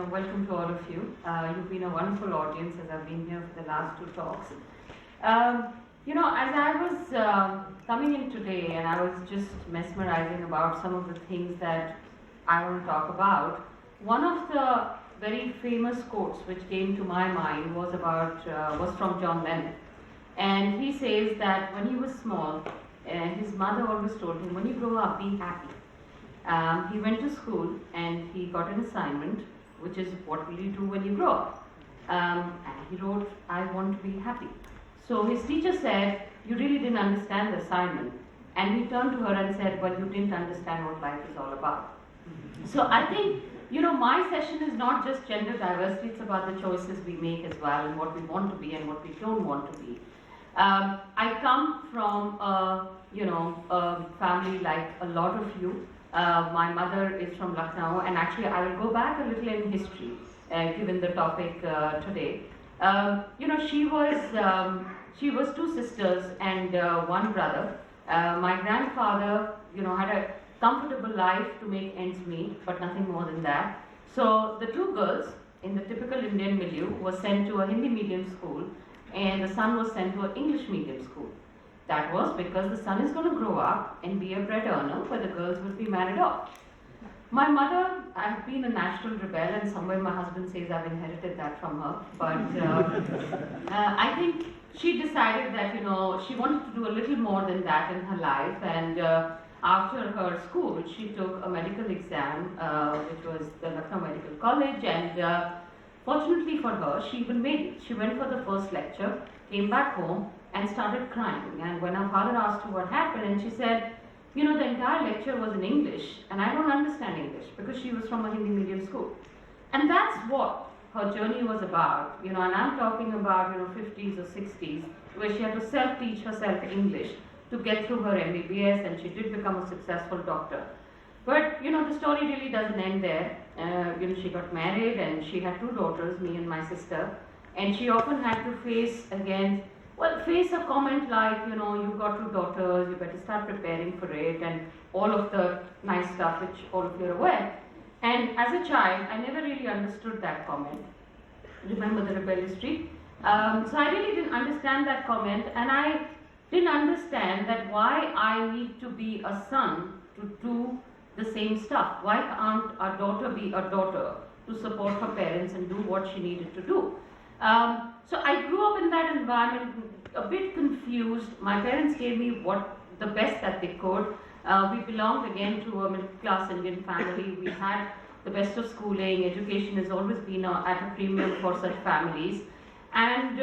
welcome to all of you. You've been a wonderful audience as I've been here for the last two talks. As I was coming in today and I was just mesmerizing about some of the things that I want to talk about, one of the very famous quotes which came to my mind was from John Lennon. And he says that when he was small, his mother always told him, when you grow up, be happy. He went to school and he got an assignment, which is what will you do when you grow up? And he wrote, I want to be happy. So his teacher said, you really didn't understand the assignment. And he turned to her and said, well, you didn't understand what life is all about. So I think, my session is not just gender diversity, it's about the choices we make as well and what we want to be and what we don't want to be. I come from a family like a lot of you. My mother is from Lucknow, and actually I will go back a little in history, given the topic today. She was two sisters and one brother. My grandfather, had a comfortable life to make ends meet, but nothing more than that. So the two girls in the typical Indian milieu were sent to a Hindi medium school, and the son was sent to an English medium school. That was because the son is going to grow up and be a bread earner, where the girls would be married off. My mother, I've been a natural rebel, and somewhere my husband says I've inherited that from her. But I think she decided that she wanted to do a little more than that in her life. And after her school, she took a medical exam, which was the Lucknow Medical College, and fortunately for her, she even made it. She went for the first lecture, came back home, and started crying. And when her father asked her what happened, and she said, the entire lecture was in English, and I don't understand English, because she was from a Hindi medium school. And that's what her journey was about, and I'm talking about, 50s or 60s, where she had to self-teach herself English to get through her MBBS, and she did become a successful doctor. But, the story really doesn't end there. She got married, and she had two daughters, me and my sister, and she often had to face a comment like, you've got two daughters, you better start preparing for it, and all of the nice stuff which all of you are aware. And as a child, I never really understood that comment. Remember the rebellious streak? So I really didn't understand that comment, and I didn't understand that why I need to be a son to do the same stuff. Why can't a daughter be a daughter to support her parents and do what she needed to do? So I grew up in that environment, a bit confused. My parents gave me the best that they could. We belonged again to a middle-class Indian family. We had the best of schooling. Education has always been at a premium for such families. And,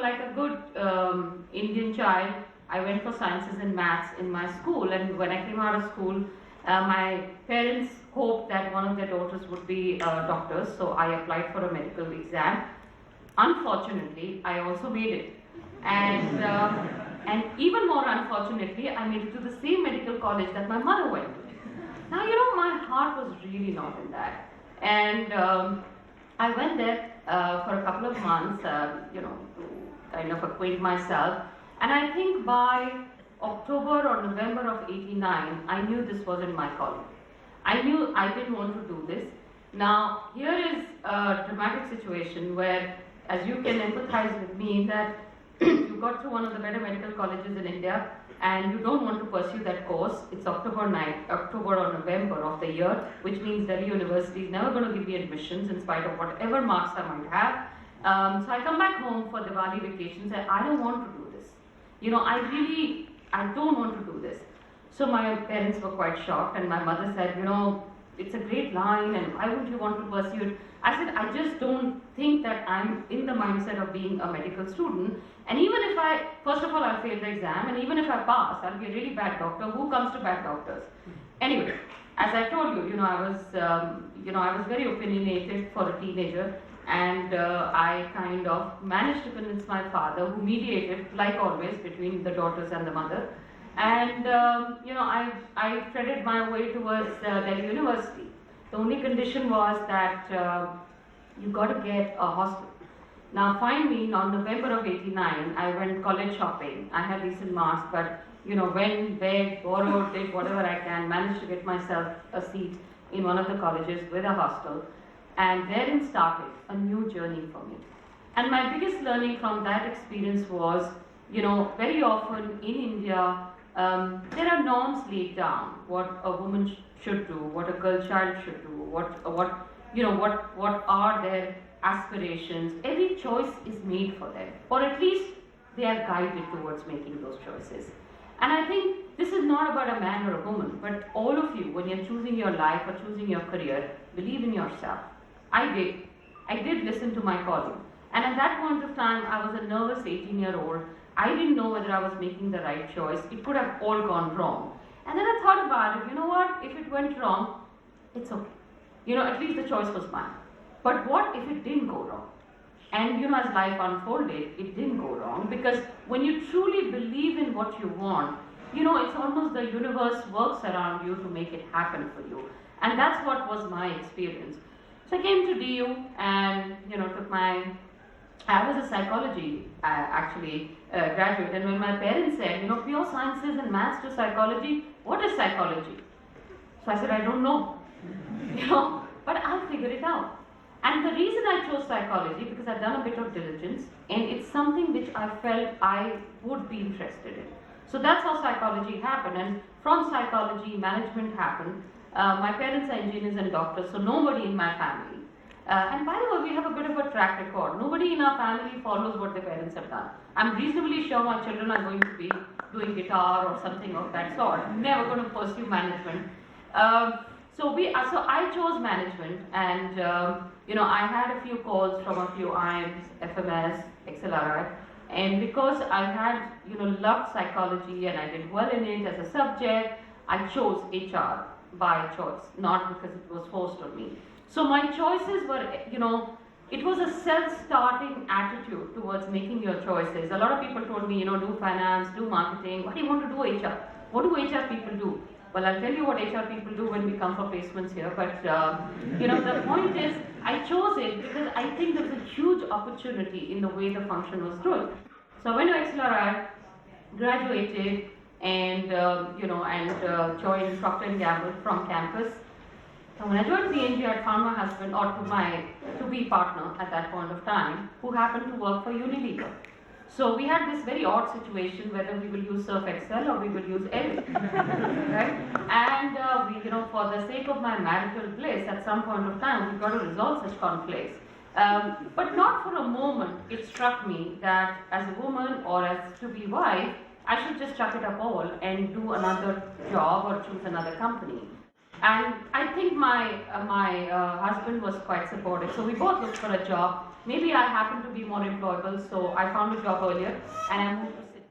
like a good Indian child, I went for sciences and maths in my school. And when I came out of school, my parents hoped that one of their daughters would be doctors. So I applied for a medical exam. Unfortunately, I also made it. And even more unfortunately, I made it to the same medical college that my mother went to. Now, my heart was really not in that. And I went there for a couple of months, to kind of acquaint myself. And I think by October or November of '89, I knew this wasn't my calling. I knew I didn't want to do this. Now, here is a dramatic situation where, as you can empathize with me, that you got to one of the better medical colleges in India and you don't want to pursue that course. It's October or November of the year, which means Delhi University is never going to give me admissions in spite of whatever marks I might have. So I come back home for Diwali vacations and I don't want to do this. I don't want to do this. So my parents were quite shocked, and my mother said, it's a great line, and why would you want to pursue it? I said, I just don't think that I'm in the mindset of being a medical student. And even if first of all, I'll fail the exam, and even if I pass, I'll be a really bad doctor. Who comes to bad doctors? Anyway, as I told you, I was very opinionated for a teenager, and I kind of managed to convince my father, who mediated, like always, between the daughters and the mother. And I threaded my way towards Delhi University. The only condition was that you got to get a hostel. Now find me, on November of '89, I went college shopping. I had decent marks, but went, begged, borrowed, did whatever I can, managed to get myself a seat in one of the colleges with a hostel. and therein started a new journey for me. And my biggest learning from that experience was, very often in India, there are norms laid down, what a woman should do, what a girl child should do, what are their aspirations. Every choice is made for them, or at least they are guided towards making those choices. And I think this is not about a man or a woman, but all of you, when you're choosing your life or choosing your career, believe in yourself. I did listen to my calling. And at that point of time, I was a nervous 18-year-old. I didn't know whether I was making the right choice. It could have all gone wrong. And then I thought about it, what, if it went wrong, it's okay. At least the choice was mine. But what if it didn't go wrong? And as life unfolded, it didn't go wrong, because when you truly believe in what you want, it's almost the universe works around you to make it happen for you. And that's what was my experience. So I came to DU and, I was a psychology graduate, and when my parents said, pure sciences and maths to psychology, what is psychology? So I said, I don't know, but I'll figure it out. And the reason I chose psychology, because I've done a bit of diligence, and it's something which I felt I would be interested in. So that's how psychology happened, and from psychology, management happened. My parents are engineers and doctors, so nobody in my family. And by the way, we have a bit of a track record. Nobody in our family follows what their parents have done. I'm reasonably sure my children are going to be doing guitar or something of that sort. Never going to pursue management. So I chose management, and I had a few calls from a few IIMs, FMS, XLRI, and because I had loved psychology and I did well in it as a subject, I chose HR by choice, not because it was forced on me. So my choices were, it was a self-starting attitude towards making your choices. A lot of people told me, do finance, do marketing. What do you want to do HR? What do HR people do? Well, I'll tell you what HR people do when we come for placements here. But, the point is, I chose it because I think there was a huge opportunity in the way the function was growing. So I went to XLRI, graduated, and, joined Procter & Gamble from campus. And when I joined PNG, I found my husband, or my to-be partner at that point of time, who happened to work for Unilever. So we had this very odd situation whether we will use Surf Excel or we will use Epic, right? And for the sake of my marital bliss, at some point of time, we've got to resolve such conflicts. But not for a moment it struck me that as a woman or as to-be wife, I should just chuck it up all and do another job or choose another company. And I think my husband was quite supportive. So we both looked for a job. Maybe I happened to be more employable, so I found a job earlier and I moved to Citi.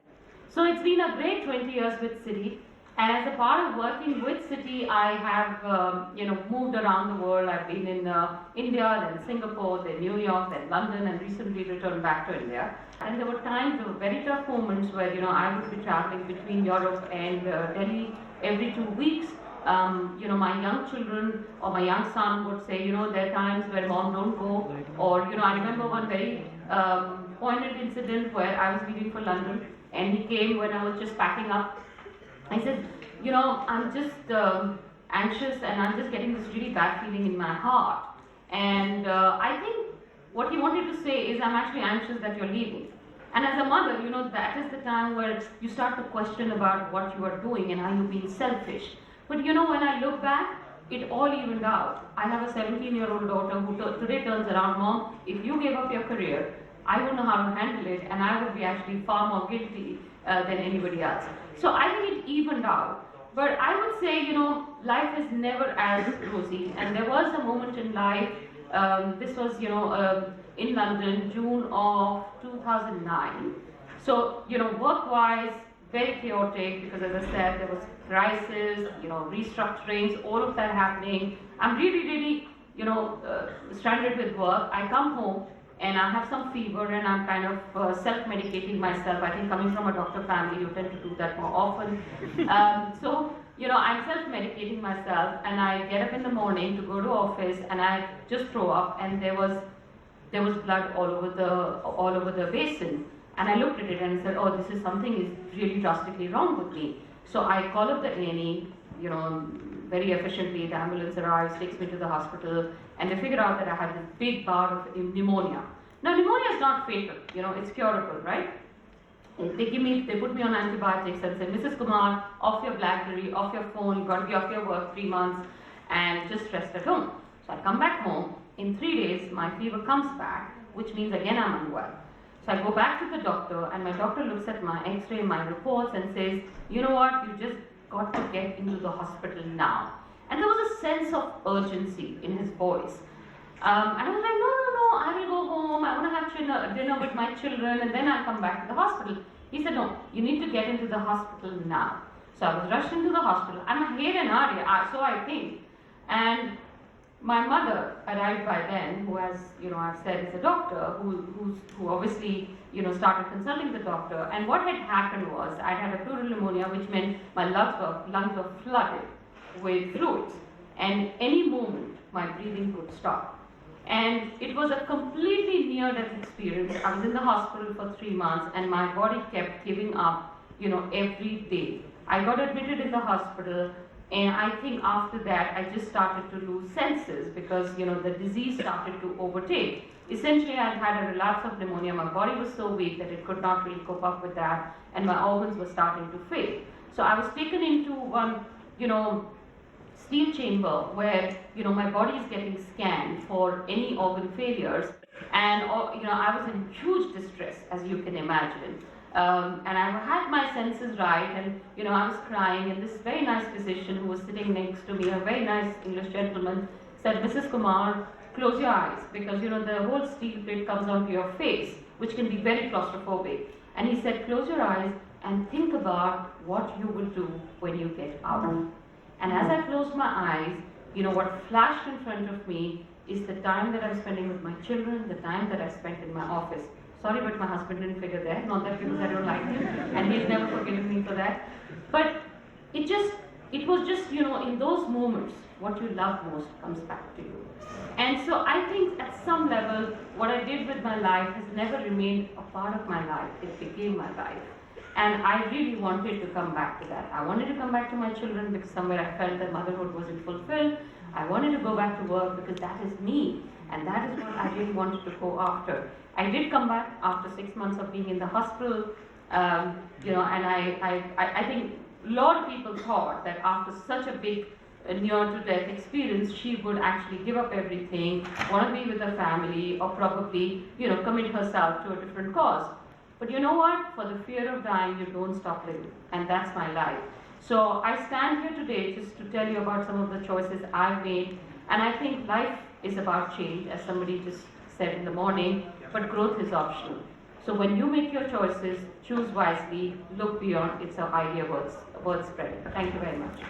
So it's been a great 20 years with Citi. And as a part of working with Citi, I have moved around the world. I've been in India, then Singapore, then New York, then London, and recently returned back to India. And there were times, there were very tough moments where I would be traveling between Europe and Delhi every 2 weeks. My young children or my young son would say, there are times where mom don't go. Or, I remember one very poignant incident where I was leaving for London and he came when I was just packing up. I said, I'm just anxious and I'm just getting this really bad feeling in my heart. And I think what he wanted to say is, I'm actually anxious that you're leaving. And as a mother, that is the time where you start to question about what you are doing and how you're being selfish. But when I look back, it all evened out. I have a 17-year-old daughter who today turns around, Mom, if you gave up your career, I don't know how to handle it, and I would be actually far more guilty than anybody else. So I think it evened out. But I would say, life is never as rosy. And there was a moment in life, this was, in London, June of 2009. So, work-wise, very chaotic, because as I said, there was crisis, restructurings, all of that happening. I'm really, stranded with work. I come home and I have some fever and I'm kind of self-medicating myself. I think coming from a doctor family, you tend to do that more often. So, I'm self-medicating myself and I get up in the morning to go to office and I just throw up, and there was blood all over the basin. And I looked at it and said, this is something is really drastically wrong with me. So I call up the A&E, very efficiently, the ambulance arrives, takes me to the hospital, and they figure out that I had this big bout of pneumonia. Now, pneumonia is not fatal, it's curable, right? They put me on antibiotics and say, Mrs. Kumar, off your BlackBerry, off your phone, you've got to be off your work 3 months, and just rest at home. So I come back home. In 3 days, my fever comes back, which means again I'm unwell. So I go back to the doctor, and my doctor looks at my x-ray, my reports, and says, you know what, you just got to get into the hospital now. And there was a sense of urgency in his voice. And I was like, no, I will go home, I want to have dinner with my children, and then I'll come back to the hospital. He said, no, you need to get into the hospital now. So I was rushed into the hospital. I'm a hair and area, so I think. And my mother arrived by then, who, as I've said, is a doctor, who obviously started consulting the doctor. And what had happened was I had a pleural pneumonia, which meant my lungs were flooded with fluids, and any moment my breathing would stop. And it was a completely near-death experience. I was in the hospital for 3 months, and my body kept giving up, every day. I got admitted in the hospital. And I think after that, I just started to lose senses because, the disease started to overtake. Essentially, I had a relapse of pneumonia. My body was so weak that it could not really cope up with that, and my organs were starting to fail. So I was taken into one, steel chamber where, my body is getting scanned for any organ failures. And, I was in huge distress, as you can imagine. And I had my senses right, and I was crying, and this very nice physician who was sitting next to me, a very nice English gentleman, said, Mrs. Kumar, close your eyes, because the whole steel plate comes onto your face, which can be very claustrophobic. And he said, close your eyes and think about what you will do when you get out. And as I closed my eyes, what flashed in front of me is the time that I'm spending with my children, the time that I spent in my office. Sorry, but my husband didn't figure that. Not that because I don't like him, and he's never forgiven me for that. But it was just, in those moments, what you love most comes back to you. And so I think at some level, what I did with my life has never remained a part of my life. It became my life. And I really wanted to come back to that. I wanted to come back to my children because somewhere I felt that motherhood wasn't fulfilled. I wanted to go back to work because that is me. And that is what I really wanted to go after. I did come back after 6 months of being in the hospital, and I think a lot of people thought that after such a big near-to-death experience, she would actually give up everything, want to be with her family, or probably, commit herself to a different cause. But you know what? For the fear of dying, you don't stop living, and that's my life. So I stand here today just to tell you about some of the choices I've made, and I think life is about change, as somebody just said in the morning, but growth is optional. So when you make your choices, choose wisely, look beyond, it's an idea worth spreading. Thank you very much.